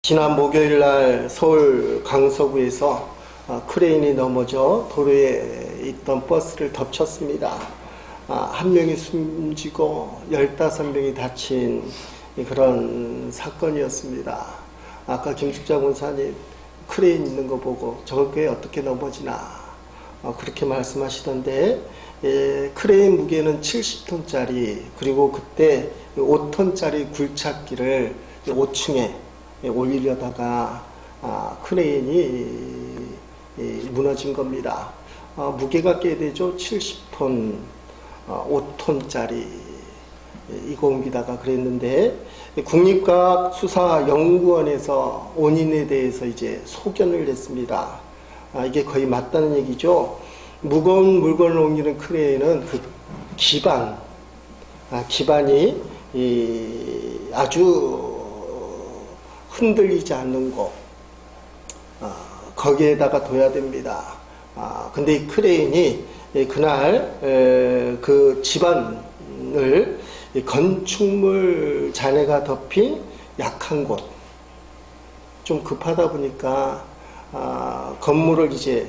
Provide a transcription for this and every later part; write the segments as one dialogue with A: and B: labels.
A: 지난 목요일 날 서울 강서구에서 크레인이 넘어져 도로에 있던 버스를 덮쳤습니다. 한 명이 숨지고 15명이 다친 그런 사건이었습니다. 아까 김숙자 권사님 크레인 있는 거 보고 저게 어떻게 넘어지나 그렇게 말씀하시던데, 크레인 무게는 70톤짜리, 그리고 그때 5톤짜리 굴착기를 5층에 올리려다가 크레인이 무너진 겁니다. 무게가 꽤 되죠. 70톤, 5톤짜리 이거 옮기다가 그랬는데, 국립과학수사연구원에서 원인에 대해서 이제 소견을 냈습니다. 이게 거의 맞다는 얘기죠. 무거운 물건을 옮기는 크레인은 그 기반이 아주 흔들리지 않는 곳, 거기에다가 둬야 됩니다. 근데 이 크레인이 그날 그 집안을 건축물 잔해가 덮인 약한 곳, 좀 급하다 보니까 건물을 이제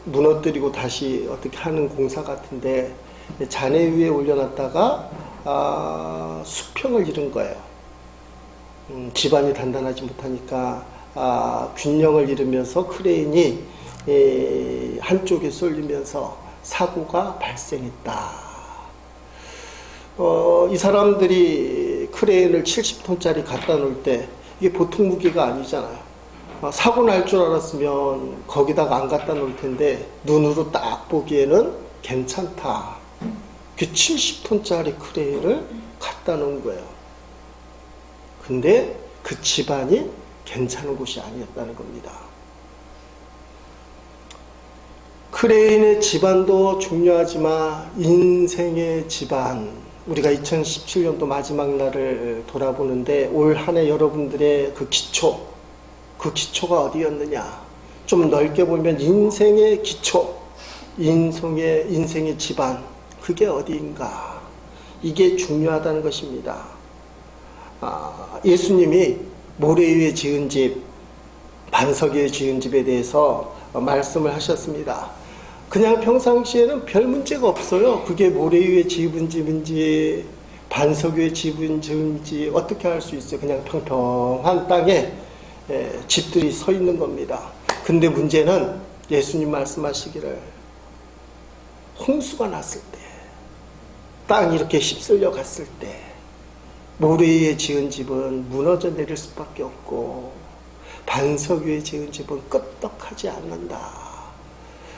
A: 무너뜨리고 다시 어떻게 하는 공사 같은데 잔해 위에 올려놨다가 수평을 잃은 거예요. 집안이 단단하지 못하니까 균형을 잃으면서 크레인이 한쪽에 쏠리면서 사고가 발생했다. 이 사람들이 크레인을 70톤짜리 갖다 놓을 때 이게 보통 무게가 아니잖아요. 사고 날 줄 알았으면 거기다가 안 갖다 놓을 텐데 눈으로 딱 보기에는 괜찮다. 그 70톤짜리 크레인을 갖다 놓은 거예요. 근데 그 집안이 괜찮은 곳이 아니었다는 겁니다. 크레인의 집안도 중요하지만 인생의 집안, 우리가 2017년도 마지막 날을 돌아보는데 올 한 해 여러분들의 그 기초가 어디였느냐? 좀 넓게 보면 인생의 기초, 인생의 집안, 그게 어디인가? 이게 중요하다는 것입니다. 예수님이 모래 위에 지은 집, 반석 위에 지은 집에 대해서 말씀을 하셨습니다. 그냥 평상시에는 별 문제가 없어요. 그게 모래 위에 지은 집인지 반석 위에 지은 집인지 어떻게 알 수 있어요? 그냥 평평한 땅에 집들이 서 있는 겁니다. 근데 문제는 예수님 말씀하시기를 홍수가 났을 때, 땅이 이렇게 휩쓸려 갔을 때 모래 위에 지은 집은 무너져 내릴 수밖에 없고 반석 위에 지은 집은 끄떡하지 않는다.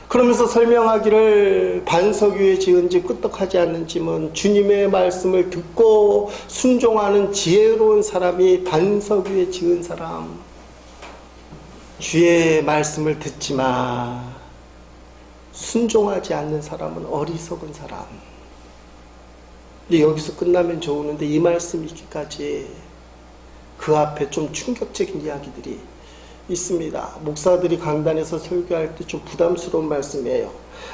A: 그러면서 설명하기를 반석 위에 지은 집, 끄떡하지 않는 집은 주님의 말씀을 듣고 순종하는 지혜로운 사람이 반석 위에 지은 사람, 주의 말씀을 듣지만 순종하지 않는 사람은 어리석은 사람. 여기서 끝나면 좋으는데 이 말씀 있기까지 그 앞에 좀 충격적인 이야기들이 있습니다. 목사들이 강단에서 설교할 때 좀 부담스러운 말씀이에요.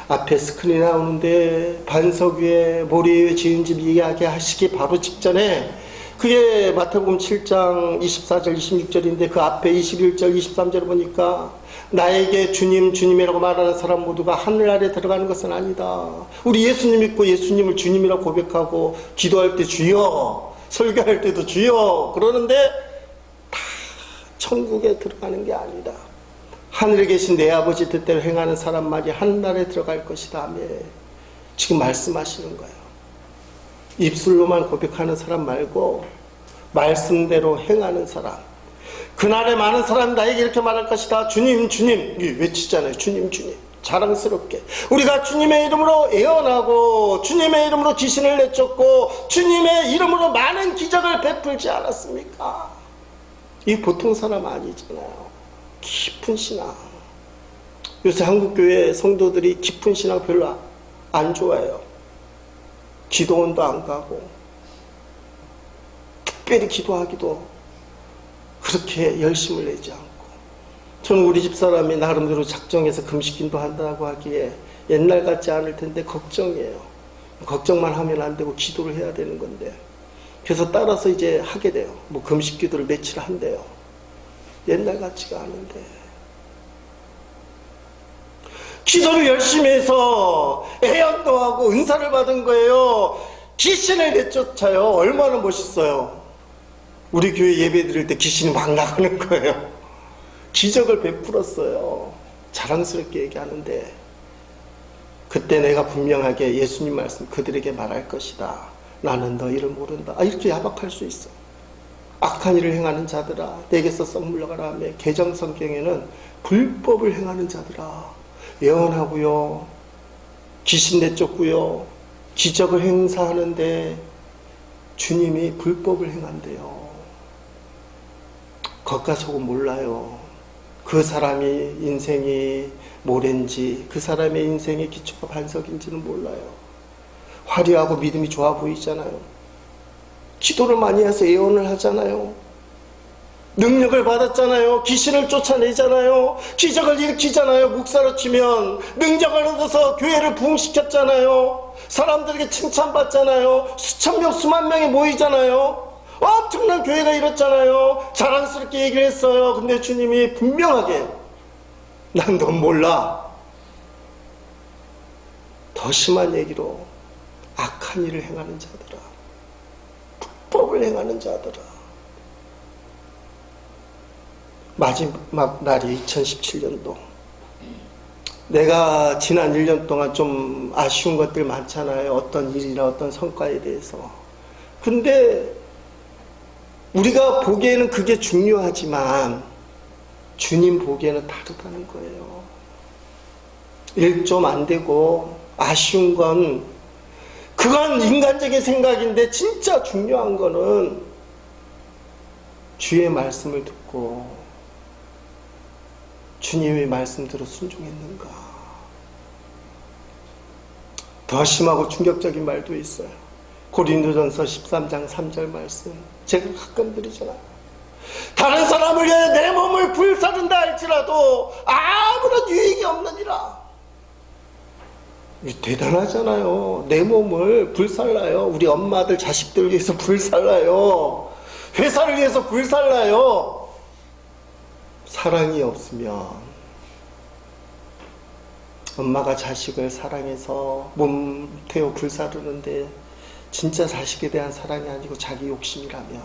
A: 앞에 스크린이 나오는데 반석 위에 모래 위에 지은 집 이야기하시기 바로 직전에 그게 마태복음 7장 24절 26절인데 그 앞에 21절 23절 보니까 나에게 주님 주님이라고 말하는 사람 모두가 하늘 아래 들어가는 것은 아니다. 우리 예수님 믿고 예수님을 주님이라고 고백하고 기도할 때 주여, 설교할 때도 주여 그러는데 다 천국에 들어가는 게 아니다. 하늘에 계신 내 아버지 뜻대로 행하는 사람만이 하늘에 들어갈 것이다 하며 지금 말씀하시는 거예요. 입술로만 고백하는 사람 말고 말씀대로 행하는 사람. 그날에 많은 사람이 나에게 이렇게 말할 것이다. 주님 주님 외치잖아요. 주님 주님 자랑스럽게 우리가 주님의 이름으로 예언하고 주님의 이름으로 귀신을 내쫓고 주님의 이름으로 많은 기적을 베풀지 않았습니까? 이 보통 사람 아니잖아요. 깊은 신앙. 요새 한국교회 성도들이 깊은 신앙 별로 안 좋아해요. 기도원도 안 가고 특별히 기도하기도 그렇게 열심을 내지 않고, 저는 우리 집사람이 나름대로 작정해서 금식기도 한다고 하기에 옛날 같지 않을 텐데 걱정이에요. 걱정만 하면 안 되고 기도를 해야 되는 건데 그래서 따라서 이제 하게 돼요. 뭐 금식 기도를 며칠 한대요. 옛날 같지가 않은데. 기도를 열심히 해서 애연도 하고 은사를 받은 거예요. 귀신을 내쫓아요. 얼마나 멋있어요. 우리 교회 예배 드릴 때 귀신이 막 나가는 거예요. 기적을 베풀었어요. 자랑스럽게 얘기하는데, 그때 내가 분명하게 예수님 말씀 그들에게 말할 것이다. 나는 너희를 모른다. 이렇게 야박할 수 있어. 악한 일을 행하는 자들아, 내게서 썩 물러가라 하며, 개정 성경에는 불법을 행하는 자들아, 예언하고요, 귀신 내쫓고요, 기적을 행사하는데 주님이 불법을 행한대요. 겉과 속은 몰라요. 그 사람이 인생이 뭐랜지, 그 사람의 인생의 기초가 반석인지는 몰라요. 화려하고 믿음이 좋아 보이잖아요. 기도를 많이 해서 예언을 하잖아요. 능력을 받았잖아요. 귀신을 쫓아내잖아요. 기적을 일으키잖아요. 목사로 치면 능력을 얻어서 교회를 부흥시켰잖아요. 사람들에게 칭찬받잖아요. 수천 명, 수만 명이 모이잖아요. 엄청난 교회가 이뤘잖아요. 자랑스럽게 얘기를 했어요. 근데 주님이 분명하게, 난 넌 몰라. 더 심한 얘기로, 악한 일을 행하는 자들아, 불법을 행하는 자들아. 마지막 날이 2017년도. 내가 지난 1년 동안 좀 아쉬운 것들 많잖아요. 어떤 일이나 어떤 성과에 대해서. 근데 우리가 보기에는 그게 중요하지만 주님 보기에는 다르다는 거예요. 일 좀 안 되고 아쉬운 건, 그건 인간적인 생각인데 진짜 중요한 거는 주의 말씀을 듣고 주님의 말씀대로 순종했는가. 더 심하고 충격적인 말도 있어요. 고린도전서 13장 3절 말씀, 제가 가끔 드리잖아요. 다른 사람을 위해 내 몸을 불사른다 할지라도 아무런 유익이 없느니라. 대단하잖아요. 내 몸을 불살라요. 우리 엄마들 자식들 위해서 불살라요. 회사를 위해서 불살라요. 사랑이 없으면, 엄마가 자식을 사랑해서 몸 태워 불사르는데 진짜 자식에 대한 사랑이 아니고 자기 욕심이라면,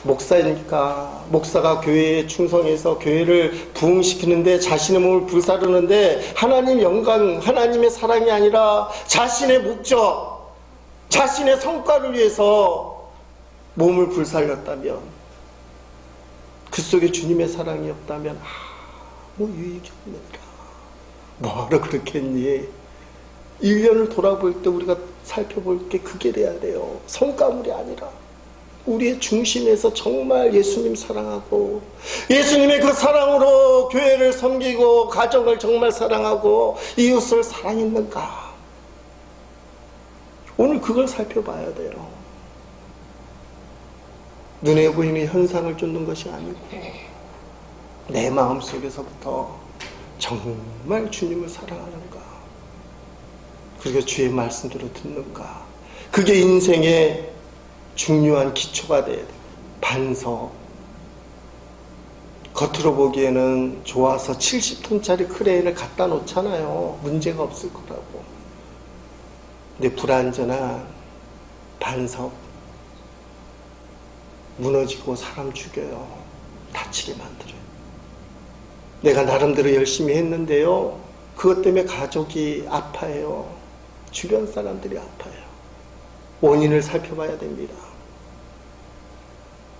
A: 목사니까 목사가 교회에 충성해서 교회를 부흥시키는데 자신의 몸을 불사르는데 하나님 영광, 하나님의 사랑이 아니라 자신의 목적, 자신의 성과를 위해서 몸을 불살렸다면, 그 속에 주님의 사랑이 없다면 아무 유익이 없느니라. 뭐하러 그렇게 했니? 1년을 돌아볼 때 우리가 살펴볼 게 그게 돼야 돼요. 성과물이 아니라 우리의 중심에서 정말 예수님 사랑하고, 예수님의 그 사랑으로 교회를 섬기고 가정을 정말 사랑하고 이웃을 사랑했는가. 오늘 그걸 살펴봐야 돼요. 눈에 보이는 현상을 쫓는 것이 아니고 내 마음속에서부터 정말 주님을 사랑하는가, 그리고 주의 말씀대로 듣는가. 그게 인생의 중요한 기초가 돼야 돼요. 반석. 겉으로 보기에는 좋아서 70톤짜리 크레인을 갖다 놓잖아요. 문제가 없을 거라고. 근데 불안전한 반석, 무너지고 사람 죽여요. 다치게 만들어요. 내가 나름대로 열심히 했는데요, 그것 때문에 가족이 아파해요. 주변 사람들이 아파요. 원인을 살펴봐야 됩니다.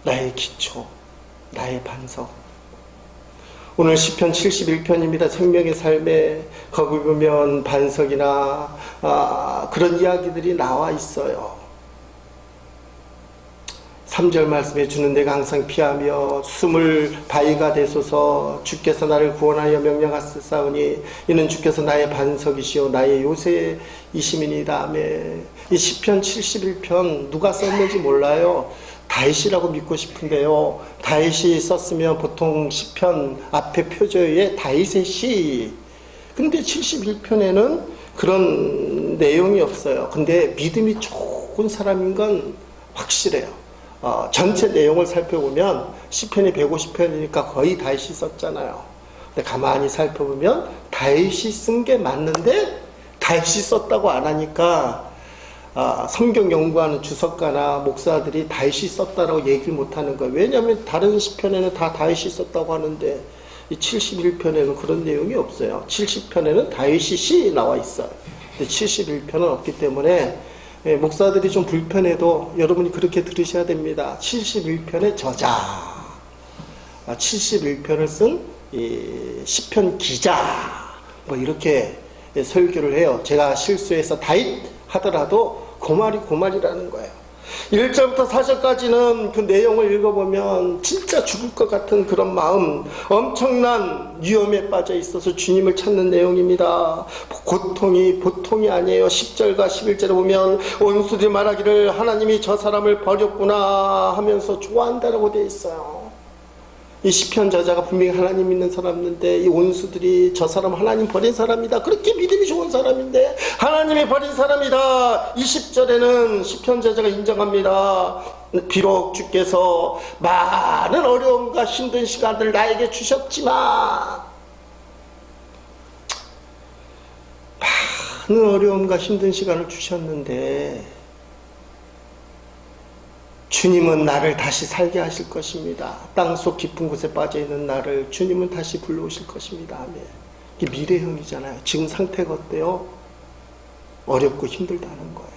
A: 나의 기초, 나의 반석. 오늘 시편 71편입니다. 생명의 삶에 거기 보면 반석이나 그런 이야기들이 나와 있어요. 3절 말씀해 주는 내가 항상 피하며 숨을 바위가 되소서. 주께서 나를 구원하여 명령하셨사오니 이는 주께서 나의 반석이시오 나의 요새이심이니이다. 아멘. 이 시편 71편 누가 썼는지 몰라요. 다윗이라고 믿고 싶은데요, 다윗이 썼으면 보통 시편 앞에 표저에 다윗의 시, 근데 71편에는 그런 내용이 없어요. 근데 믿음이 좋은 좋은 사람인 건 확실해요. 전체 내용을 살펴보면 시편이 150편이니까 거의 다윗이 썼잖아요. 근데 가만히 살펴보면 다윗이 쓴 게 맞는데 다윗이 썼다고 안 하니까 성경 연구하는 주석가나 목사들이 다윗이 썼다라고 얘기를 못하는 거예요. 왜냐하면 다른 시편에는 다 다윗이 썼다고 하는데 이 71편에는 그런 내용이 없어요. 70편에는 다윗이 시 나와 있어요. 근데 71편은 없기 때문에 목사들이 좀 불편해도 여러분이 그렇게 들으셔야 됩니다. 71편의 저자, 71편을 쓴 시편 기자, 뭐 이렇게 설교를 해요. 제가 실수해서 다윗 하더라도 고말이라는 거예요. 1절부터 4절까지는 그 내용을 읽어보면 진짜 죽을 것 같은 그런 마음, 엄청난 위험에 빠져 있어서 주님을 찾는 내용입니다. 고통이 보통이 아니에요. 10절과 11절에 보면 원수들이 말하기를 하나님이 저 사람을 버렸구나 하면서 좋아한다라고 되어 있어요. 이 시편 저자가 분명히 하나님 믿는 사람인데 이 원수들이 저 사람 하나님 버린 사람이다, 그렇게 믿음이 좋은 사람인데 하나님이 버린 사람이다. 20절에는 시편 저자가 인정합니다. 비록 주께서 많은 어려움과 힘든 시간들 나에게 주셨지만, 많은 어려움과 힘든 시간을 주셨는데 주님은 나를 다시 살게 하실 것입니다. 땅속 깊은 곳에 빠져있는 나를 주님은 다시 불러오실 것입니다. 아멘. 이게 미래형이잖아요. 지금 상태가 어때요? 어렵고 힘들다는 거예요.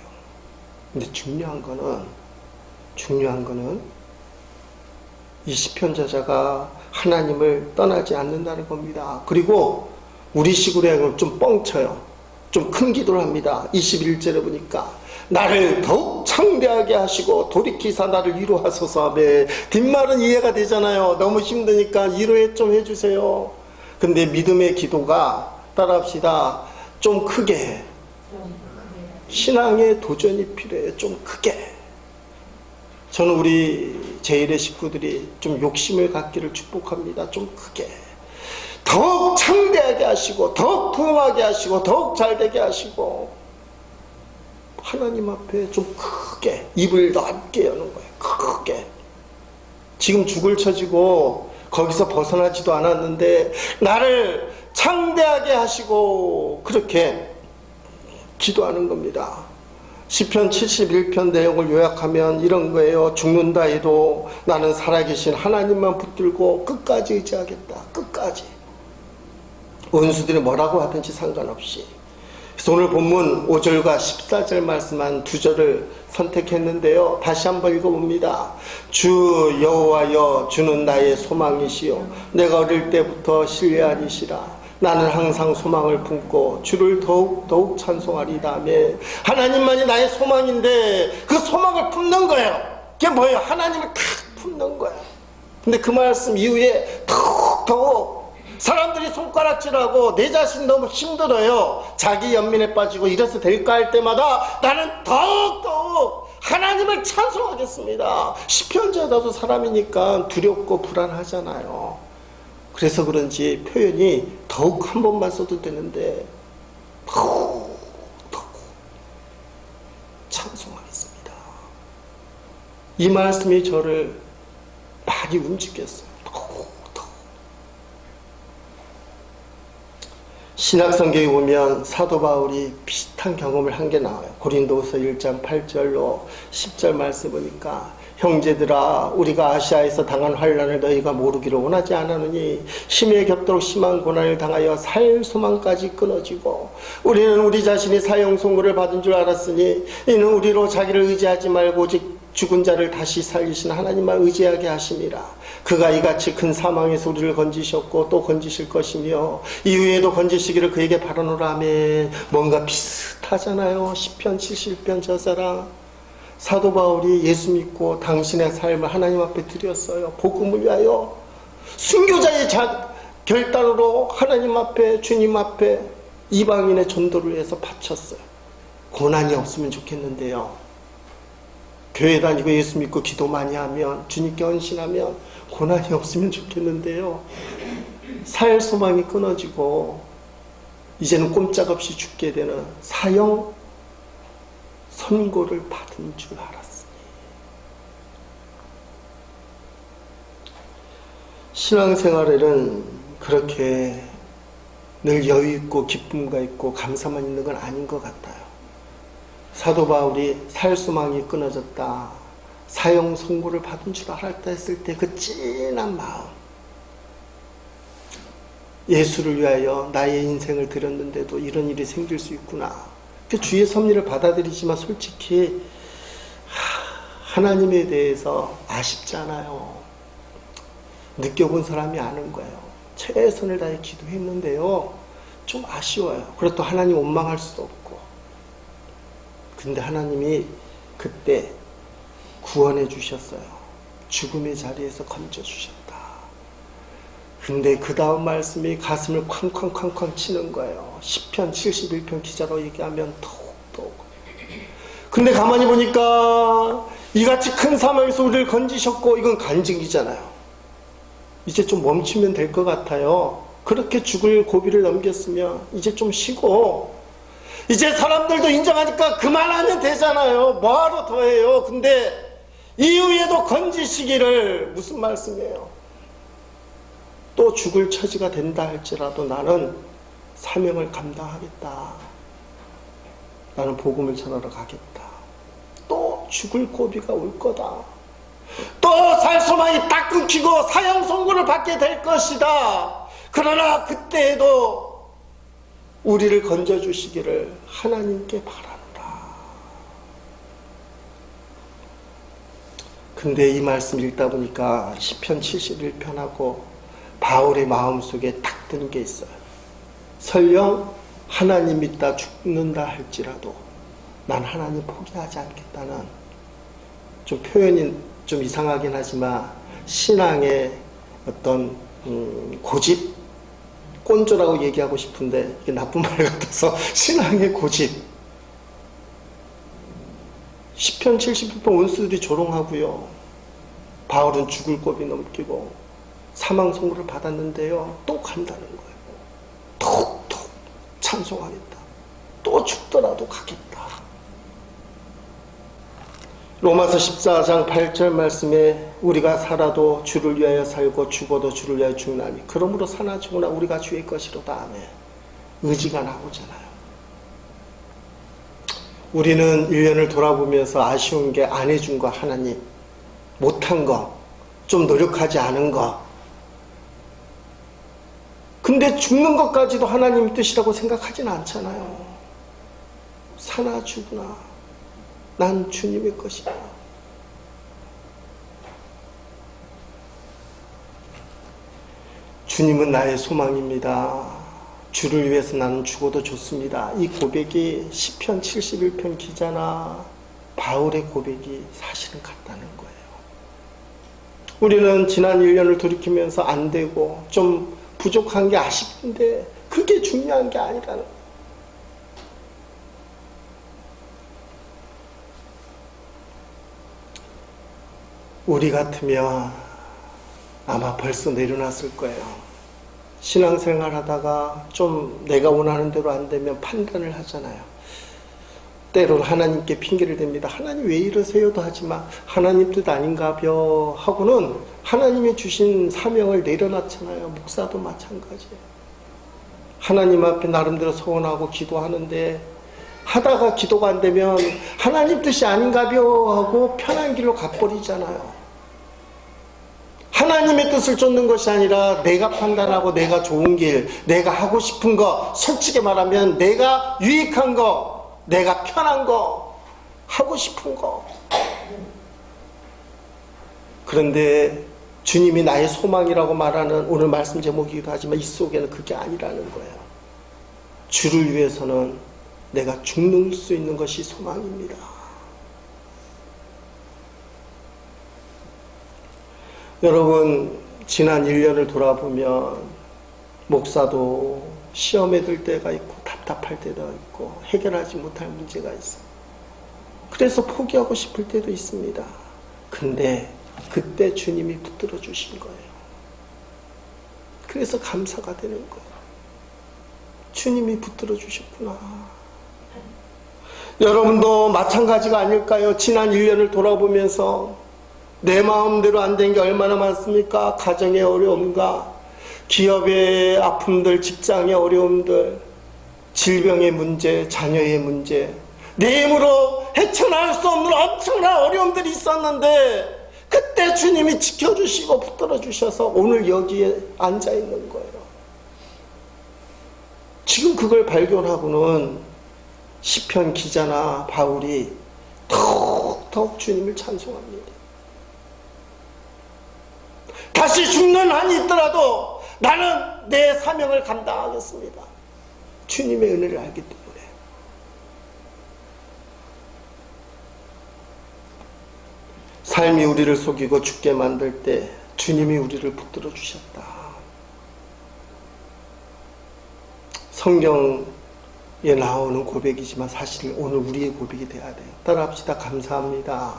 A: 근데 중요한 거는 이 시편 저자가 하나님을 떠나지 않는다는 겁니다. 그리고 우리식으로 하면 좀 뻥쳐요. 좀 큰 기도를 합니다. 21절에 보니까 나를 더욱 창대하게 하시고 돌이키사 나를 위로하소서. 네, 뒷말은 이해가 되잖아요. 너무 힘드니까 위로해 좀 해주세요. 근데 믿음의 기도가, 따라합시다, 좀 크게, 신앙의 도전이 필요해요. 좀 크게. 저는 우리 제1의 식구들이 좀 욕심을 갖기를 축복합니다. 좀 크게, 더욱 창대하게 하시고 더욱 부흥하게 하시고 더욱 잘되게 하시고 하나님 앞에 좀 크게 입을 넓게 여는 거예요. 크게. 지금 죽을 처지고 거기서 벗어나지도 않았는데 나를 창대하게 하시고 그렇게 기도하는 겁니다. 시편 71편 내용을 요약하면 이런 거예요. 죽는다 해도 나는 살아계신 하나님만 붙들고 끝까지 의지하겠다. 끝까지. 원수들이 뭐라고 하든지 상관없이. 그래서 오늘 본문 5절과 14절 말씀한 두 절을 선택했는데요. 다시 한번 읽어봅니다. 주 여호와여, 주는 나의 소망이시요 내가 어릴 때부터 신뢰한 이시라. 나는 항상 소망을 품고 주를 더욱 찬송하리다. 하나님만이 나의 소망인데 그 소망을 품는 거예요. 그게 뭐예요? 하나님을 탁 품는 거예요. 근데 그 말씀 이후에 더욱 사람들이 손가락질하고 내 자신 너무 힘들어요, 자기 연민에 빠지고 이래서 될까 할 때마다 나는 더욱 하나님을 찬송하겠습니다. 시편자도 사람이니까 두렵고 불안하잖아요. 그래서 그런지 표현이 더욱 한 번만 써도 되는데 더욱 찬송하겠습니다. 이 말씀이 저를 많이 움직였어요. 신약성경에 보면 사도 바울이 비슷한 경험을 한 게 나와요. 고린도후서 1장 8절로 10절 말씀 보니까 형제들아, 우리가 아시아에서 당한 환난을 너희가 모르기를 원하지 않았느니 심에 겹도록 심한 고난을 당하여 살 소망까지 끊어지고 우리는 우리 자신이 사형 선고를 받은 줄 알았으니 이는 우리로 자기를 의지하지 말고 오직 죽은 자를 다시 살리신 하나님만 의지하게 하심이라. 그가 이같이 큰 사망에서 우리를 건지셨고 또 건지실 것이며 이후에도 건지시기를 그에게 바라노라. 아멘. 뭔가 비슷하잖아요. 시편 70편 저자랑 사도 바울이 예수 믿고 당신의 삶을 하나님 앞에 드렸어요. 복음을 위하여 순교자의 결단으로 하나님 앞에, 주님 앞에 이방인의 전도를 위해서 바쳤어요. 고난이 없으면 좋겠는데요. 교회 다니고 예수 믿고 기도 많이 하면, 주님께 헌신하면 고난이 없으면 좋겠는데요. 살 소망이 끊어지고 이제는 꼼짝없이 죽게 되는 사형 선고를 받은 줄 알았으니. 신앙생활에는 그렇게 늘 여유 있고 기쁨과 있고 감사만 있는 건 아닌 것 같아요. 사도 바울이 살 소망이 끊어졌다, 사형 선고를 받은 줄 알았다 했을 때 그 찐한 마음, 예수를 위하여 나의 인생을 드렸는데도 이런 일이 생길 수 있구나. 그 주의 섭리를 받아들이지만 솔직히 하나님에 대해서 아쉽잖아요. 느껴본 사람이 아는 거예요. 최선을 다해 기도했는데요, 좀 아쉬워요. 그래도 하나님 원망할 수도 없고. 근데 하나님이 그때 구원해 주셨어요. 죽음의 자리에서 건져 주셨다. 근데 그 다음 말씀이 가슴을 쾅쾅쾅쾅 치는 거예요. 시편 71편 기자로 얘기하면 더욱더욱. 근데 가만히 보니까 이같이 큰 사망에서 우리를 건지셨고, 이건 간증이잖아요. 이제 좀 멈추면 될 것 같아요. 그렇게 죽을 고비를 넘겼으면 이제 좀 쉬고, 이제 사람들도 인정하니까 그만하면 되잖아요. 뭐하러 더 해요. 근데 이후에도 건지시기를, 무슨 말씀이에요? 또 죽을 처지가 된다 할지라도 나는 사명을 감당하겠다. 나는 복음을 전하러 가겠다. 또 죽을 고비가 올 거다. 또 살 소망이 딱 끊기고 사형 선고를 받게 될 것이다. 그러나 그때에도 우리를 건져주시기를 하나님께 바란다. 근데 이 말씀 읽다 보니까 시편 71편하고 바울의 마음속에 딱 드는 게 있어요. 설령 하나님 믿다 죽는다 할지라도 난 하나님 포기하지 않겠다는, 좀 표현이 좀 이상하긴 하지만 신앙의 어떤 고집, 꼰조라고 얘기하고 싶은데 이게 나쁜 말 같아서 신앙의 고집. 시편 71편 원수들이 조롱하고요, 바울은 죽을 고비 넘기고 사망 선고를 받았는데요, 또 간다는 거예요. 톡톡 찬송하겠다. 또 죽더라도 가겠다. 로마서 14장 8절 말씀에 우리가 살아도 주를 위하여 살고 죽어도 주를 위하여 죽나니 그러므로 사나 죽으나 우리가 주의 것이로다. 아멘. 의지가 나오잖아요. 우리는 1년을 돌아보면서 아쉬운 게 안 해준 거, 하나님 못한 거, 좀 노력하지 않은 거. 근데 죽는 것까지도 하나님 뜻이라고 생각하진 않잖아요. 사나 죽으나 난 주님의 것이다. 주님은 나의 소망입니다. 주를 위해서 나는 죽어도 좋습니다. 이 고백이 시편 71편 기자나 바울의 고백이 사실은 같다는 거예요. 우리는 지난 1년을 돌이키면서 안 되고 좀 부족한 게 아쉽은데 그게 중요한 게 아니라는 거예요. 우리 같으면 아마 벌써 내려놨을 거예요. 신앙생활 하다가 좀 내가 원하는 대로 안 되면 판단을 하잖아요. 때로는 하나님께 핑계를 댑니다. 하나님 왜 이러세요도 하지만 하나님 뜻 아닌가벼 하고는 하나님이 주신 사명을 내려놨잖아요. 목사도 마찬가지예요. 하나님 앞에 나름대로 소원하고 기도하는데 하다가 기도가 안 되면 하나님 뜻이 아닌가벼 하고 편한 길로 가버리잖아요. 하나님의 뜻을 쫓는 것이 아니라 내가 판단하고 내가 좋은 길, 내가 하고 싶은 거, 솔직히 말하면 내가 유익한 거, 내가 편한 거, 하고 싶은 거. 그런데 주님이 나의 소망이라고 말하는 오늘 말씀 제목이기도 하지만 이 속에는 그게 아니라는 거예요. 주를 위해서는 내가 죽는 수 있는 것이 소망입니다. 여러분, 지난 1년을 돌아보면 목사도 시험에 들 때가 있고 답답할 때도 있고 해결하지 못할 문제가 있어. 그래서 포기하고 싶을 때도 있습니다. 근데 그때 주님이 붙들어 주신 거예요. 그래서 감사가 되는 거예요. 주님이 붙들어 주셨구나. 여러분도 마찬가지가 아닐까요? 지난 1년을 돌아보면서 내 마음대로 안 된 게 얼마나 많습니까? 가정의 어려움과 기업의 아픔들, 직장의 어려움들, 질병의 문제, 자녀의 문제, 내 힘으로 헤쳐나올 수 없는 엄청난 어려움들이 있었는데 그때 주님이 지켜주시고 붙들어 주셔서 오늘 여기에 앉아 있는 거예요. 지금 그걸 발견하고는 시편 기자나 바울이 더욱 주님을 찬송합니다. 다시 죽는 한이 있더라도 나는 내 사명을 감당하겠습니다. 주님의 은혜를 알기 때문에. 삶이 우리를 속이고 죽게 만들 때 주님이 우리를 붙들어 주셨다. 성경에 나오는 고백이지만 사실 오늘 우리의 고백이 돼야 돼요. 따라합시다. 감사합니다.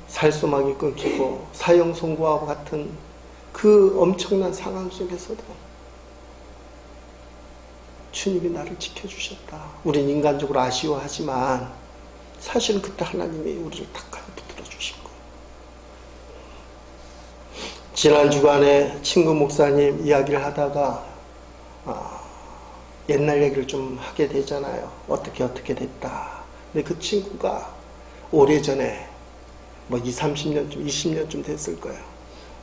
A: 살소망이 끊기고 사형선고와 같은 그 엄청난 상황 속에서도 주님이 나를 지켜주셨다. 우린 인간적으로 아쉬워하지만 사실은 그때 하나님이 우리를 탁하게 붙들어 주신 거예요. 지난 주간에 친구 목사님 이야기를 하다가 옛날 얘기를 좀 하게 되잖아요. 어떻게 됐다. 근데 그 친구가 오래전에 30년쯤 20년쯤 됐을 거예요.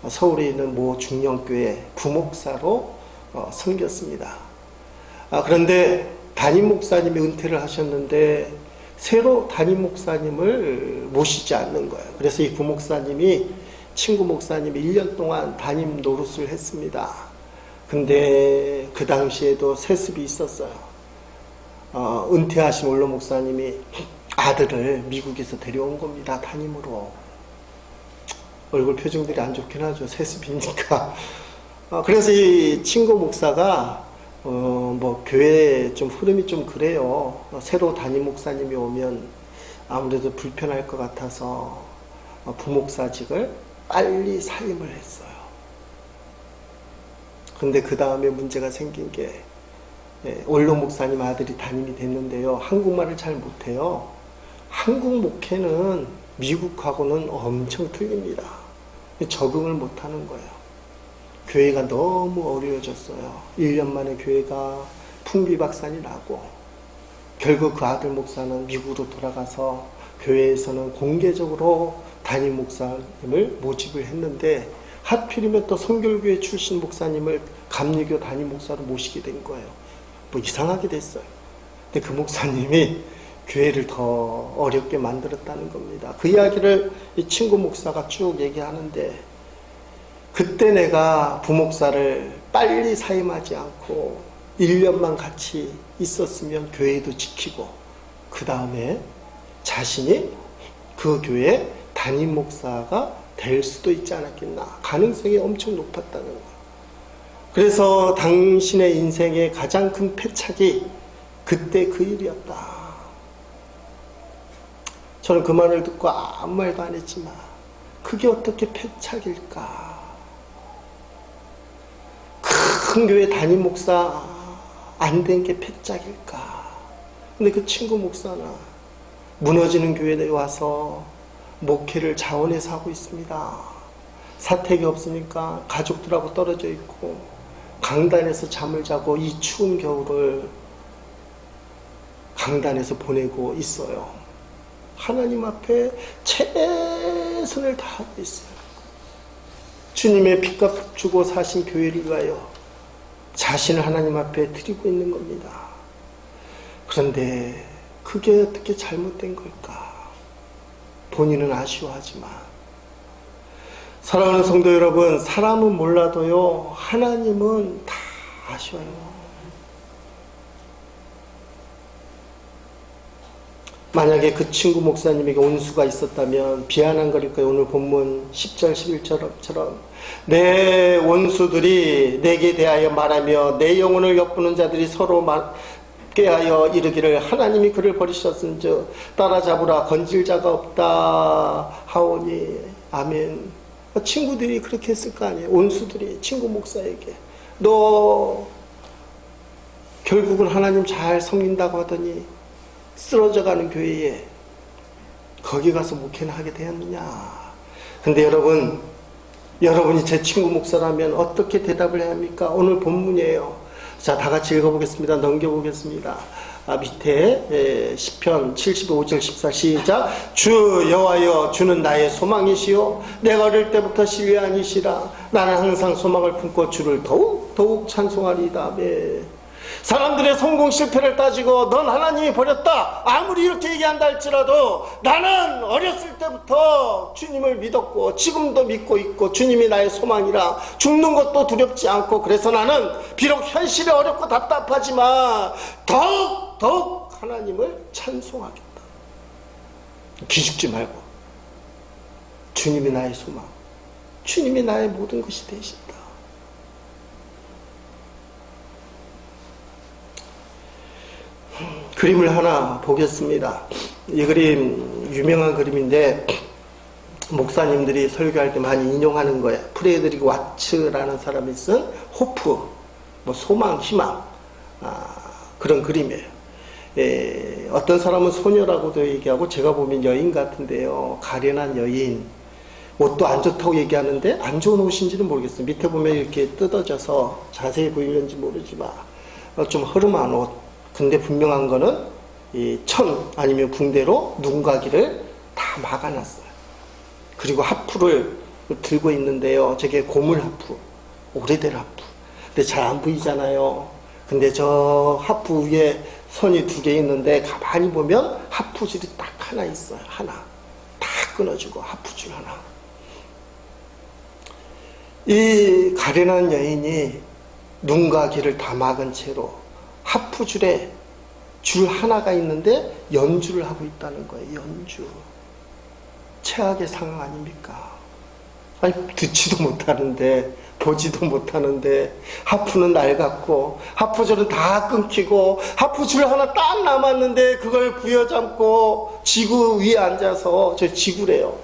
A: 서울에 있는 모 중령교회 부목사로 섬겼습니다. 그런데 담임 목사님이 은퇴를 하셨는데 새로 담임 목사님을 모시지 않는 거예요. 그래서 이 부목사님이 친구 목사님이 1년 동안 담임 노릇을 했습니다. 근데 그 당시에도 세습이 있었어요. 은퇴하신 원로 목사님이 아들을 미국에서 데려온 겁니다. 담임으로. 얼굴 표정들이 안 좋긴 하죠. 세습이니까. 그래서 이 친구 목사가 교회 좀 흐름이 좀 그래요. 새로 담임 목사님이 오면 아무래도 불편할 것 같아서 부목사직을 빨리 사임을 했어요. 근데 그 다음에 문제가 생긴 게 원로 목사님 아들이 담임이 됐는데요. 한국말을 잘 못해요. 한국 목회는 미국하고는 엄청 틀립니다. 적응을 못하는 거예요. 교회가 너무 어려워졌어요. 1년 만에 교회가 풍비박산이 나고 결국 그 아들 목사는 미국으로 돌아가서 교회에서는 공개적으로 담임 목사님을 모집을 했는데 하필이면 또 성결교회 출신 목사님을 감리교 담임 목사로 모시게 된 거예요. 이상하게 됐어요. 근데 그 목사님이 교회를 더 어렵게 만들었다는 겁니다. 그 이야기를 이 친구 목사가 쭉 얘기하는데 그때 내가 부목사를 빨리 사임하지 않고 1년만 같이 있었으면 교회도 지키고 그 다음에 자신이 그 교회 담임 목사가 될 수도 있지 않았겠나. 가능성이 엄청 높았다는 거예요. 그래서 당신의 인생의 가장 큰 패착이 그때 그 일이었다. 저는 그 말을 듣고 아무 말도 안 했지만 그게 어떻게 패착일까. 큰 교회 담임 목사 안 된 게 패착일까. 근데 그 친구 목사는 무너지는 교회에 와서 목회를 자원해서 하고 있습니다. 사택이 없으니까 가족들하고 떨어져 있고 강단에서 잠을 자고 이 추운 겨울을 강단에서 보내고 있어요. 하나님 앞에 최선을 다하고 있어요. 주님의 핏값 주고 사신 교회를 위하여 자신을 하나님 앞에 드리고 있는 겁니다. 그런데 그게 어떻게 잘못된 걸까? 본인은 아쉬워하지만 사랑하는 성도 여러분, 사람은 몰라도요 하나님은 다 아쉬워요. 만약에 그 친구 목사님에게 온수가 있었다면 비아냥거릴까요? 오늘 본문 10절 11절처럼 내 원수들이 내게 대하여 말하며 내 영혼을 엿보는 자들이 서로 꾀하여 이르기를 하나님이 그를 버리셨은즉 따라잡으라 건질 자가 없다 하오니 아멘. 친구들이 그렇게 했을 거 아니에요. 온수들이 친구 목사에게 너 결국은 하나님 잘 섬긴다고 하더니 쓰러져가는 교회에 거기 가서 목회는 하게 되었느냐. 근데 여러분이 제 친구 목사라면 어떻게 대답을 해야 합니까? 오늘 본문이에요. 자, 다 같이 읽어보겠습니다. 넘겨보겠습니다. 밑에 시편 75절 14 시작. 주 여호와여, 주는 나의 소망이시요 내가 어릴 때부터 신뢰한 이시라. 나는 항상 소망을 품고 주를 더욱 찬송하리이다. 아멘. 사람들의 성공 실패를 따지고 넌 하나님이 버렸다 아무리 이렇게 얘기한다 할지라도 나는 어렸을 때부터 주님을 믿었고 지금도 믿고 있고 주님이 나의 소망이라. 죽는 것도 두렵지 않고, 그래서 나는 비록 현실이 어렵고 답답하지만 더욱 하나님을 찬송하겠다. 기죽지 말고 주님이 나의 소망, 주님이 나의 모든 것이 되신다. 그림을 하나 보겠습니다. 이 그림 유명한 그림인데 목사님들이 설교할 때 많이 인용하는 거예요. 프레드리크 와츠라는 사람이 쓴 호프, 소망, 희망, 그런 그림이에요. 어떤 사람은 소녀라고도 얘기하고 제가 보면 여인 같은데요. 가련한 여인. 옷도 안 좋다고 얘기하는데 안 좋은 옷인지는 모르겠어요. 밑에 보면 이렇게 뜯어져서 자세히 보이는지 모르지만 좀 허름한 옷. 근데 분명한 거는 이 천 아니면 붕대로 눈가기를 다 막아놨어요. 그리고 하프를 들고 있는데요. 저게 고물 하프, 오래된 하프. 근데 잘 안 보이잖아요. 근데 저 하프 위에 선이 2개 있는데 가만히 보면 하프줄이 딱 하나 있어요. 하나. 다 끊어지고 하프줄 하나. 이 가련한 여인이 눈과 귀를 다 막은 채로 하프줄에 줄 하나가 있는데 연주를 하고 있다는 거예요. 연주. 최악의 상황 아닙니까? 아니, 듣지도 못하는데 보지도 못하는데 하프는 낡았고 하프줄은 다 끊기고 하프줄 하나 딱 남았는데 그걸 부여잡고 지구 위에 앉아서, 저 지구래요.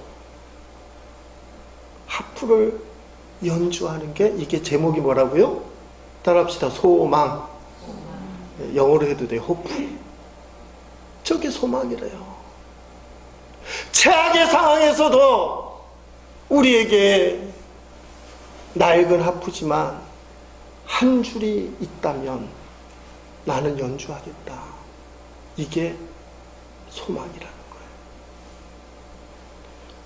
A: 하프를 연주하는 게, 이게 제목이 뭐라고요? 따라합시다. 소망. 영어로 해도 돼요. 호프. 저게 소망이래요. 최악의 상황에서도 우리에게 낡은 하프지만 한 줄이 있다면 나는 연주하겠다. 이게 소망이라는 거예요.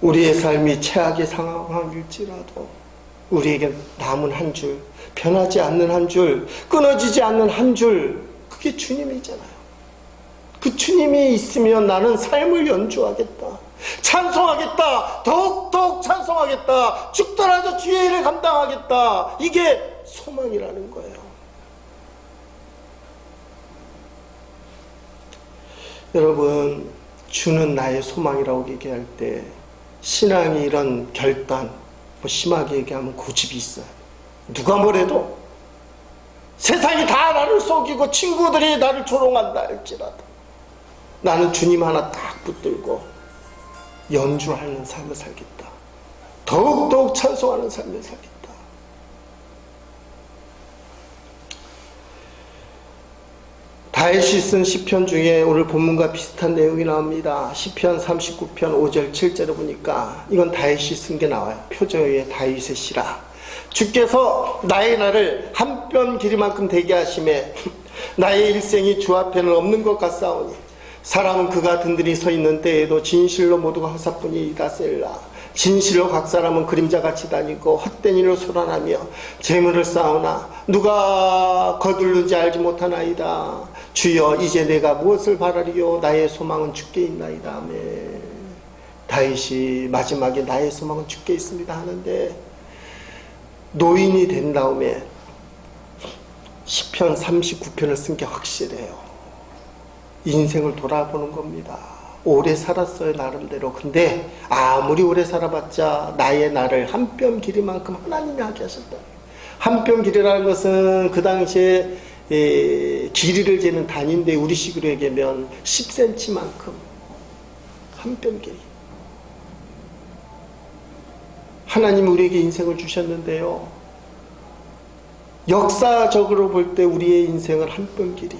A: 우리의 삶이 최악의 상황일지라도 우리에게 남은 한 줄, 변하지 않는 한 줄, 끊어지지 않는 한 줄, 그게 주님이잖아요. 그 주님이 있으면 나는 삶을 연주하겠다. 찬송하겠다. 더욱 찬송하겠다. 죽더라도 주의 일을 감당하겠다. 이게 소망이라는 거예요. 여러분, 주는 나의 소망이라고 얘기할 때 신앙이 이런 결단, 심하게 얘기하면 고집이 있어요. 누가 뭐래도 세상이 다 나를 속이고 친구들이 나를 조롱한다 할지라도 나는 주님 하나 딱 붙들고 연주하는 삶을 살겠다. 더욱 찬송하는 삶을 살겠다. 다윗이 쓴 시편 중에 오늘 본문과 비슷한 내용이 나옵니다. 시편 39편 5절 7절을 보니까 이건 다윗이 쓴 게 나와요. 표저의 다윗의 시라. 주께서 나의 날을 한 뼘 길이만큼 되게 하심에 나의 일생이 주 앞에는 없는 것 같사오니 사람은 그가 든든히 서 있는 때에도 진실로 모두가 허사뿐이다. 셀라. 진실로 각 사람은 그림자같이 다니고 헛된 일로 소란하며 재물을 쌓으나 누가 거둘는지 알지 못하나이다. 주여, 이제 내가 무엇을 바라리요? 나의 소망은 주께 있나이다. 아멘. 다윗이 마지막에 나의 소망은 주께 있습니다 하는데 노인이 된 다음에 시편 39편을 쓴 게 확실해요. 인생을 돌아보는 겁니다. 오래 살았어요, 나름대로. 근데 아무리 오래 살아봤자 나의 날을 한 뼘 길이만큼 하나님이 하게 하셨다. 한 뼘 길이라는 것은 그 당시에 길이를 재는 단위인데 우리식으로 얘기하면 10cm만큼 한 뼘 길이. 하나님이 우리에게 인생을 주셨는데요, 역사적으로 볼 때 우리의 인생은 한 뼘 길이.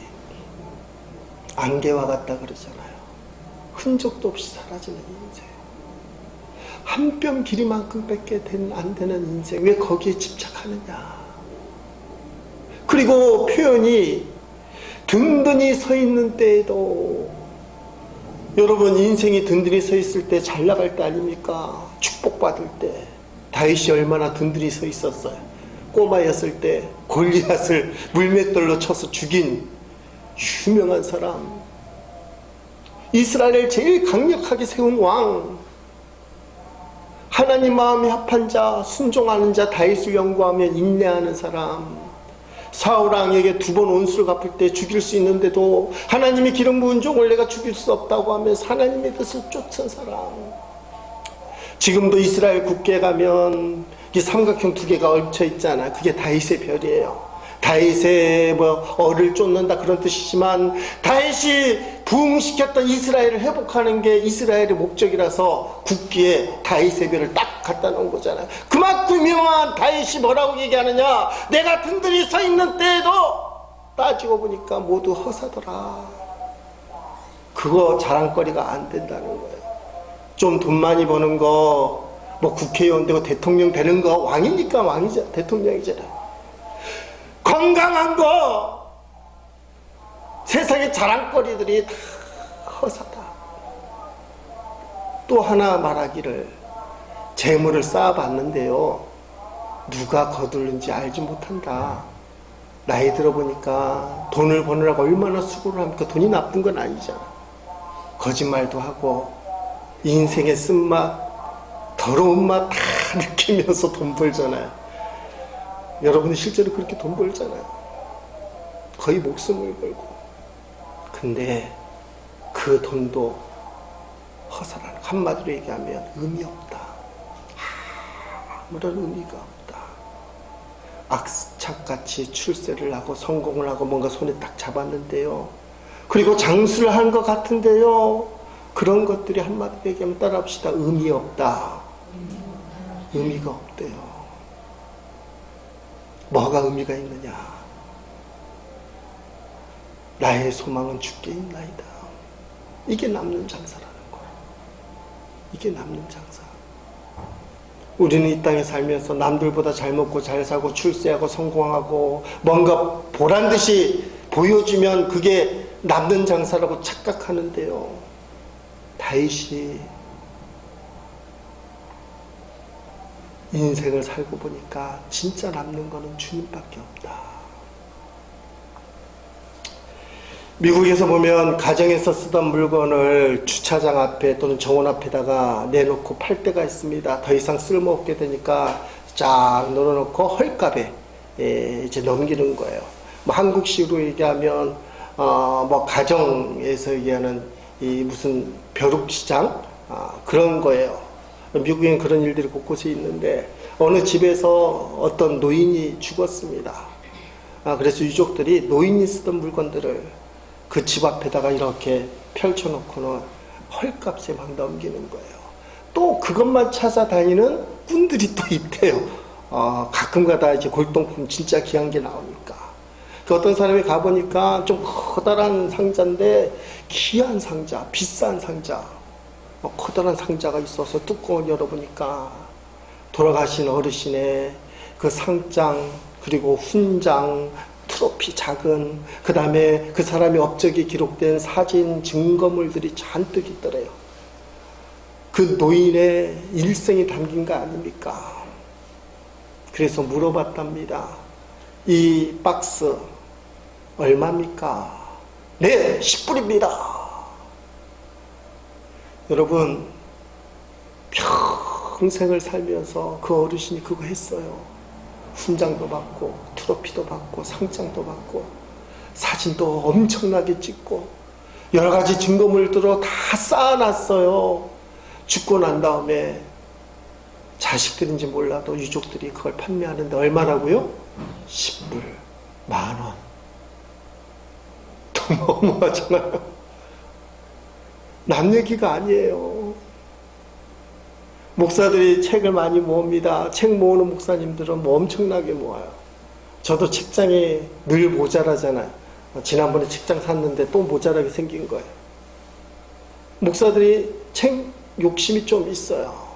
A: 안개와 같다 그러잖아요. 흔적도 없이 사라지는 인생. 한 뼘 길이만큼밖에 안 되는 인생. 왜 거기에 집착하느냐. 그리고 표현이 든든히 서 있는 때에도, 여러분 인생이 든든히 서 있을 때 잘 나갈 때 아닙니까? 축복받을 때. 다윗이 얼마나 든든히 서 있었어요. 꼬마였을 때 골리앗을 물맷돌로 쳐서 죽인 유명한 사람. 이스라엘을 제일 강력하게 세운 왕. 하나님 마음이 합한 자, 순종하는 자, 다윗을 연구하며 인내하는 사람. 사울 왕에게 2번 온수를 갚을 때 죽일 수 있는데도 하나님이 기름 부은 종을 내가 죽일 수 없다고 하면서 하나님의 뜻을 쫓은 사람. 지금도 이스라엘 국계에 가면 이 삼각형 2개가 얽혀 있잖아. 그게 다윗의 별이에요. 다윗의 어를 쫓는다 그런 뜻이지만, 다윗이 부흥시켰던 이스라엘을 회복하는 게 이스라엘의 목적이라서 국기에 다윗의 별을 딱 갖다 놓은 거잖아요. 그만큼 유명한 다윗이 뭐라고 얘기하느냐. 내가 든든히 서 있는 때에도 따지고 보니까 모두 허사더라. 그거 자랑거리가 안 된다는 거예요. 좀 돈 많이 버는 거, 뭐 국회의원 되고 대통령 되는 거, 왕이니까 왕이죠. 대통령이잖아요. 건강한 거, 세상의 자랑거리들이 다 허사다. 또 하나 말하기를, 재물을 쌓아봤는데요, 누가 거둘는지 알지 못한다. 나이 들어보니까 돈을 버느라고 얼마나 수고를 합니까? 돈이 나쁜 건 아니잖아. 거짓말도 하고 인생의 쓴맛, 더러운 맛 다 느끼면서 돈 벌잖아요. 여러분이 실제로 그렇게 돈 벌잖아요. 거의 목숨을 걸고. 근데 그 돈도 허사라는, 한마디로 얘기하면 의미 없다. 아무런 의미가 없다. 악착같이 출세를 하고 성공을 하고 뭔가 손에 딱 잡았는데요, 그리고 장수를 한 것 같은데요, 그런 것들이 한마디로 얘기하면 따라합시다. 의미 없다. 의미가 없대요. 뭐가 의미가 있느냐. 나의 소망은 주께 있나이다. 이게 남는 장사라는 거예요. 이게 남는 장사. 우리는 이 땅에 살면서 남들보다 잘 먹고 잘 살고 출세하고 성공하고 뭔가 보란듯이 보여주면 그게 남는 장사라고 착각하는데요, 다윗이 인생을 살고 보니까 진짜 남는 거는 주님밖에 없다. 미국에서 보면 가정에서 쓰던 물건을 주차장 앞에 또는 정원 앞에다가 내놓고 팔 때가 있습니다. 더 이상 쓸모없게 되니까 쫙 널어놓고 헐값에 이제 넘기는 거예요. 뭐 한국식으로 얘기하면 뭐 가정에서 얘기하는 이 무슨 벼룩시장, 그런 거예요. 미국엔 그런 일들이 곳곳에 있는데, 어느 집에서 어떤 노인이 죽었습니다. 그래서 유족들이 노인이 쓰던 물건들을 그 집 앞에다가 이렇게 펼쳐놓고는 헐값에 막 넘기는 거예요. 또 그것만 찾아다니는 꾼들이 또 있대요. 가끔가다 이제 골동품 진짜 귀한 게 나오니까. 그 어떤 사람이 가보니까 좀 커다란 상자인데, 귀한 상자, 비싼 상자, 커다란 상자가 있어서 뚜껑을 열어보니까 돌아가신 어르신의 그 상장, 그리고 훈장, 트로피 작은, 그 다음에 그 사람의 업적이 기록된 사진, 증거물들이 잔뜩 있더래요. 그 노인의 일생이 담긴 거 아닙니까? 그래서 물어봤답니다. 이 박스 얼마입니까? 네, 10불입니다. 여러분, 평생을 살면서 그 어르신이 그거 했어요. 훈장도 받고 트로피도 받고 상장도 받고 사진도 엄청나게 찍고 여러 가지 증거물들로 다 쌓아놨어요. 죽고 난 다음에 자식들인지 몰라도 유족들이 그걸 판매하는데 얼마라고요? 10불, 10,000원. 너무하잖아요. 남 얘기가 아니에요. 목사들이 책을 많이 모읍니다. 책 모으는 목사님들은 뭐 엄청나게 모아요. 저도 책장에 늘 모자라잖아요. 지난번에 책장 샀는데 또 모자라게 생긴 거예요. 목사들이 책 욕심이 좀 있어요.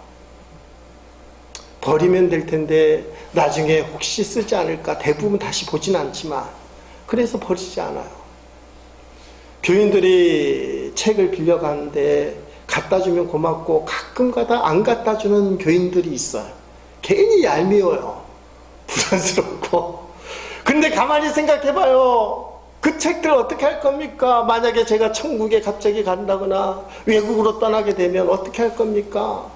A: 버리면 될 텐데 나중에 혹시 쓰지 않을까, 대부분 다시 보진 않지만 그래서 버리지 않아요. 교인들이 책을 빌려가는데 갖다 주면 고맙고 가끔 가다 안 갖다 주는 교인들이 있어요. 괜히 얄미워요. 부담스럽고. 근데 가만히 생각해봐요. 그 책들 어떻게 할 겁니까? 만약에 제가 천국에 갑자기 간다거나 외국으로 떠나게 되면 어떻게 할 겁니까?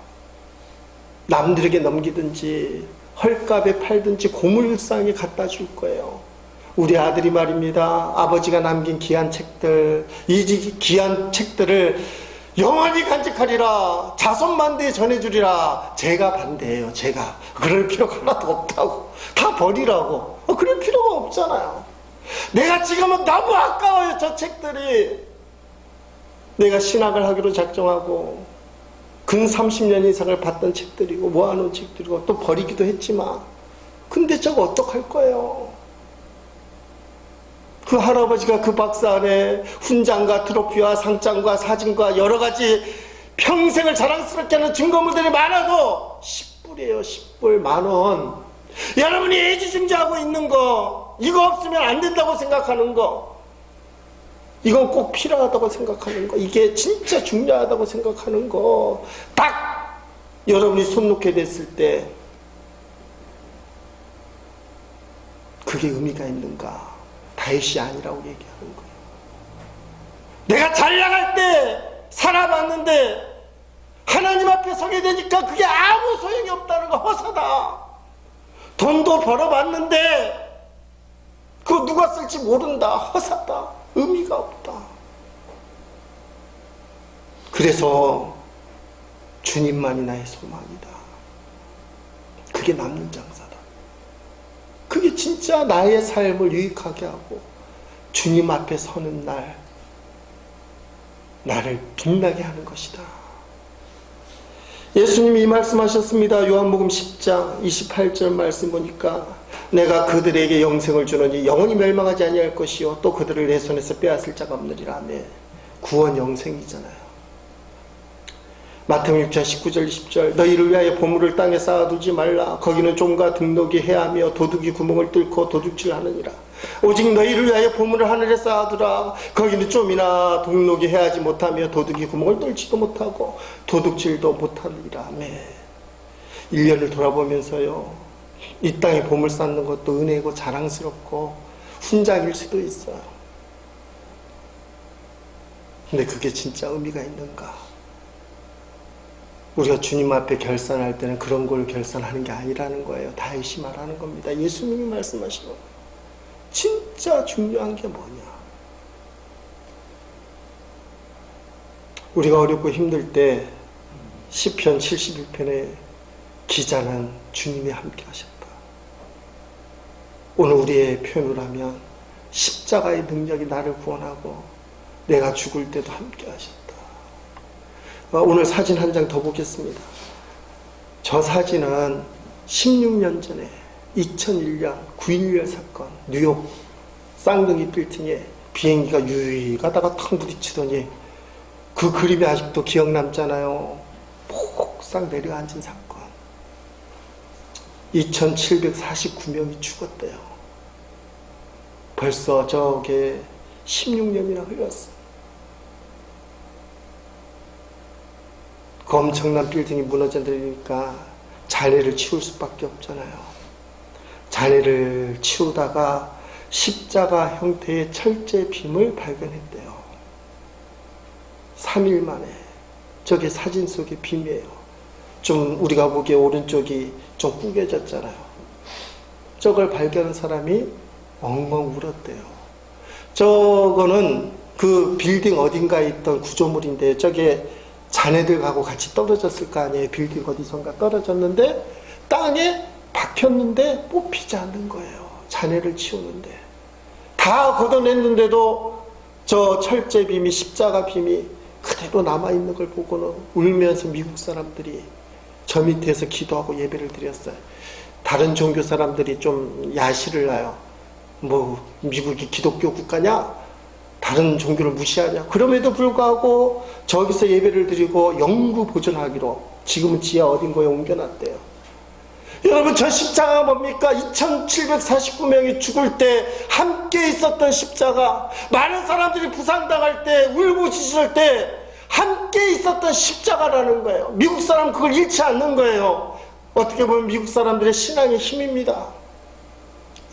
A: 남들에게 넘기든지 헐값에 팔든지 고물상에 갖다 줄 거예요. 우리 아들이 말입니다. 아버지가 남긴 귀한 책들, 이 귀한 책들을 영원히 간직하리라, 자손만대에 전해주리라. 제가 반대해요. 제가 그럴 필요가 하나도 없다고. 다 버리라고. 그럴 필요가 없잖아요. 내가 지금은 너무 아까워요. 저 책들이. 내가 신학을 하기로 작정하고 근 30년 이상을 봤던 책들이고 모아놓은 책들이고 또 버리기도 했지만, 근데 저거 어떡할 거예요? 그 할아버지가 그 박스 안에 훈장과 트로피와 상장과 사진과 여러 가지 평생을 자랑스럽게 하는 증거물들이 많아도 10불이에요. 10불, 만원. 여러분이 애지중지하고 있는 거, 이거 없으면 안 된다고 생각하는 거, 이건 꼭 필요하다고 생각하는 거, 이게 진짜 중요하다고 생각하는 거, 딱 여러분이 손 놓게 됐을 때 그게 의미가 있는가? 다윗이 아니라고 얘기하는 거예요. 내가 잘 나갈 때 살아봤는데 하나님 앞에 서게 되니까 그게 아무 소용이 없다는 거, 허사다. 돈도 벌어봤는데 그거 누가 쓸지 모른다, 허사다, 의미가 없다. 그래서 주님만이 나의 소망이다. 그게 남는 장사다. 그게 진짜 나의 삶을 유익하게 하고 주님 앞에 서는 날, 나를 빛나게 하는 것이다. 예수님이 이 말씀하셨습니다. 요한복음 10장 28절 말씀 보니까 내가 그들에게 영생을 주노니 영원히 멸망하지 아니할 것이요 또 그들을 내 손에서 빼앗을 자가 없느니라. 아멘. 구원 영생이잖아요. 마태복음 6장 19절 20절 너희를 위하여 보물을 땅에 쌓아두지 말라. 거기는 좀과 등록이 해하며 도둑이 구멍을 뚫고 도둑질하느니라. 오직 너희를 위하여 보물을 하늘에 쌓아두라. 거기는 좀이나 등록이 해하지 못하며 도둑이 구멍을 뚫지도 못하고 도둑질도 못하느니라. 아멘. 1년을 돌아보면서요, 이 땅에 보물 쌓는 것도 은혜고 자랑스럽고 훈장일 수도 있어요. 근데 그게 진짜 의미가 있는가? 우리가 주님 앞에 결산할 때는 그런 걸 결산하는 게 아니라는 거예요. 다윗이 말하는 겁니다. 예수님이 말씀하시고 진짜 중요한 게 뭐냐? 우리가 어렵고 힘들 때 시편 71편의 기자는 주님이 함께 하셨다. 오늘 우리의 표현을 하면 십자가의 능력이 나를 구원하고 내가 죽을 때도 함께 하셨다. 오늘 사진 한 장 더 보겠습니다. 저 사진은 16년 전에 2001년 9.11 사건, 뉴욕 쌍둥이 빌딩에 비행기가 유유히 가다가 탕 부딪히더니 그 그림이 아직도 기억 남잖아요. 폭삭 내려앉은 사건. 2749명이 죽었대요. 벌써 저게 16년이나 흘렀어. 그 엄청난 빌딩이 무너져버리니까 잔해를 치울 수밖에 없잖아요. 잔해를 치우다가 십자가 형태의 철제 빔을 발견했대요. 3일 만에. 저게 사진 속의 빔이에요. 좀 우리가 보기에 오른쪽이 좀 구겨졌잖아요. 저걸 발견한 사람이 엉엉 울었대요. 저거는 그 빌딩 어딘가에 있던 구조물인데 저게 자네들하고 같이 떨어졌을 거 아니에요. 빌딩 어디선가 떨어졌는데 땅에 박혔는데 뽑히지 않는 거예요. 자네를 치우는데. 다 걷어냈는데도 저 철제 빔이, 십자가 빔이 그대로 남아있는 걸 보고는 울면서 미국 사람들이 저 밑에서 기도하고 예배를 드렸어요. 다른 종교 사람들이 좀 야시를 놔요. 뭐 미국이 기독교 국가냐? 다른 종교를 무시하냐? 그럼에도 불구하고 저기서 예배를 드리고 영구 보존하기로 지금은 지하 어딘가에 옮겨놨대요. 여러분, 저 십자가가 뭡니까? 2749명이 죽을 때 함께 있었던 십자가, 많은 사람들이 부상당할 때, 울부짖을 때 함께 있었던 십자가라는 거예요. 미국 사람 그걸 잃지 않는 거예요. 어떻게 보면 미국 사람들의 신앙의 힘입니다.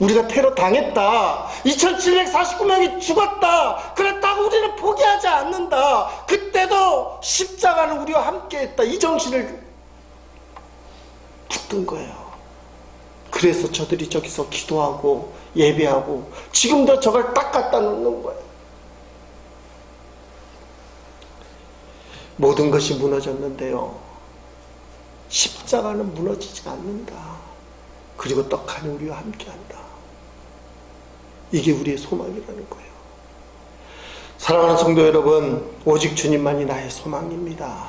A: 우리가 테러 당했다, 2749명이 죽었다, 그랬다고 우리는 포기하지 않는다, 그때도 십자가는 우리와 함께 했다, 이 정신을 붙든 거예요. 그래서 저들이 저기서 기도하고 예배하고 지금도 저걸 딱 갖다 놓는 거예요. 모든 것이 무너졌는데요, 십자가는 무너지지 않는다. 그리고 떡하니 우리와 함께한다. 이게 우리의 소망이라는 거예요. 사랑하는 성도 여러분, 오직 주님만이 나의 소망입니다.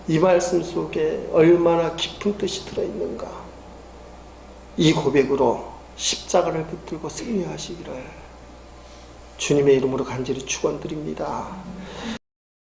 A: 이 말씀 속에 얼마나 깊은 뜻이 들어있는가. 이 고백으로 십자가를 붙들고 승리하시기를 주님의 이름으로 간절히 축원드립니다.